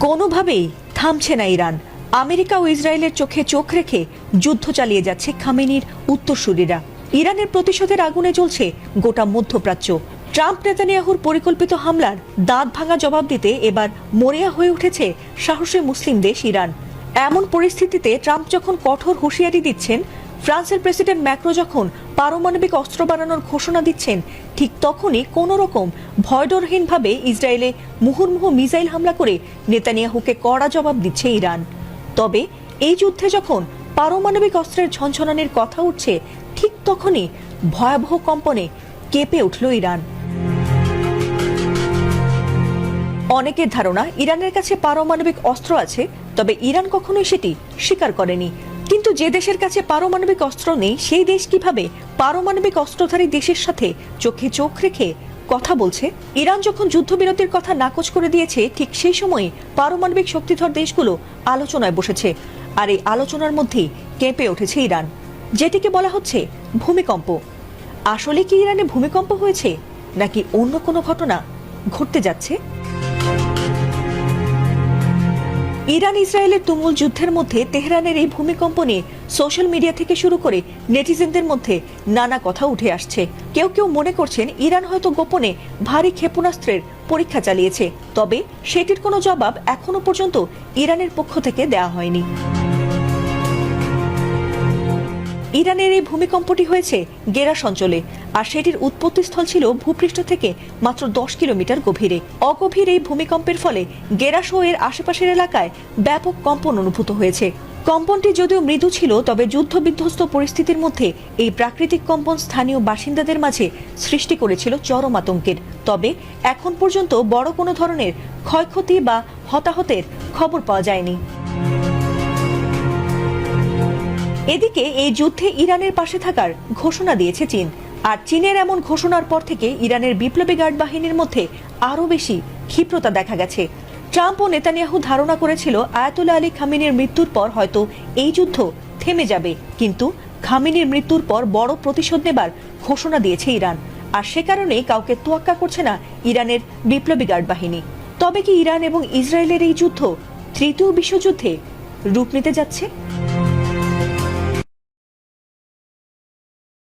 কোনোভাবেই থামছে না ইরান। আমেরিকা ও ইসরায়েলের চোখে চোখ রেখে যুদ্ধ চালিয়ে যাচ্ছে খামেনির উত্তরসূরিরা। ইরানের প্রতিশোধের আগুনে জ্বলছে গোটা মধ্যপ্রাচ্য। ট্রাম্প নেতানিয়াহুর পরিকল্পিত হামলার দাঁত ভাঙা জবাব দিতে এবার মরিয়া হয়ে উঠেছে সাহসী মুসলিম দেশ ইরান। এমন পরিস্থিতিতে ট্রাম্প যখন কঠোর হুঁশিয়ারি দিচ্ছেন, ফ্রান্সের প্রেসিডেন্ট ম্যাক্রো যখন পারমাণবিক অস্ত্র বানানোর ঘোষণা দিচ্ছেন, ঠিক তখনই কোন রকম ভয়ডরহীনভাবে ইসরায়েলে মুহুর্মুহু মিসাইল হামলা করে নেতানিয়াহুকে কড়া জবাব দিচ্ছে ইরান। তবে এই যুদ্ধে যখন পারমাণবিক অস্ত্রের ঝনঝনানির কথা উঠছে, ঠিক তখনই ভয়াবহ কম্পনে কেঁপে উঠল ইরান। অনেকের ধারণা ইরানের কাছে পারমাণবিক অস্ত্র আছে, তবে ইরান কখনোই সেটি স্বীকার করেনি। কিন্তু যে দেশের কাছে পারমাণবিক অস্ত্র নেই, সেই দেশ কিভাবে পারমাণবিক অস্ত্রধারী দেশের সাথে চোখে চোখ রেখে কথা বলছে? ইরান যখন যুদ্ধবিরতির কথা নাকচ করে দিয়েছে, ঠিক সেই সময় পারমাণবিক শক্তিধর দেশগুলো আলোচনায় বসেছে। আর এই আলোচনার মধ্যেই কেঁপে উঠেছে ইরান, যেটিকে বলা হচ্ছে ভূমিকম্প। আসলে কি ইরানে ভূমিকম্প হয়েছে, নাকি অন্য কোনো ঘটনা ঘটতে যাচ্ছে? ইরান ইসরায়েলের তুমুল যুদ্ধের মধ্যে তেহরানের এই ভূমিকম্প নিয়ে সোশ্যাল মিডিয়া থেকে শুরু করে নেটিজেনদের মধ্যে নানা কথা উঠে আসছে। কেউ কেউ মনে করছেন ইরান হয়তো গোপনে ভারী ক্ষেপণাস্ত্রের পরীক্ষা চালিয়েছে, তবে সেটির কোনো জবাব এখনো পর্যন্ত ইরানের পক্ষ থেকে দেওয়া হয়নি। ইরানের এই ভূমিকম্পটি হয়েছে গেরাস অঞ্চলে, আর সেটির উৎপত্তিস্থল ছিল ভূপৃষ্ঠ থেকে মাত্র 10 কিলোমিটার গভীরে। অগভীর এই ভূমিকম্পের ফলে গেরাস ও এর আশেপাশের এলাকায় ব্যাপক কম্পন অনুভূত হয়েছে। কম্পনটি যদিও মৃদু ছিল, তবে যুদ্ধবিধ্বস্ত পরিস্থিতির মধ্যে এই প্রাকৃতিক কম্পন স্থানীয় বাসিন্দাদের মাঝে সৃষ্টি করেছিল চরম আতঙ্কের। তবে এখন পর্যন্ত বড় কোনো ধরনের ক্ষয়ক্ষতি বা হতাহতের খবর পাওয়া যায়নি। এদিকে এই যুদ্ধে ইরানের পাশে থাকার ঘোষণা দিয়েছে চীন। আর চীনের এমন ঘোষণার পর থেকে ইরানের বিপ্লবী গার্ড বাহিনীর মধ্যে আরও বেশি ক্ষিপ্রতা দেখা গেছে। ট্রাম্প ও নেতানিয়াহু ধারণা করেছিল আয়াতুল্লাহ আলী খামেনির মৃত্যুর পর হয়তো এই যুদ্ধ থেমে যাবে, কিন্তু খামেনির মৃত্যুর পর বড় প্রতিশোধ নেবার ঘোষণা দিয়েছে ইরান। আর সে কারণেই কাউকে তোয়াক্কা করছে না ইরানের বিপ্লবী গার্ড বাহিনী। তবে কি ইরান এবং ইসরায়েলের এই যুদ্ধ তৃতীয় বিশ্বযুদ্ধে রূপ নিতে যাচ্ছে?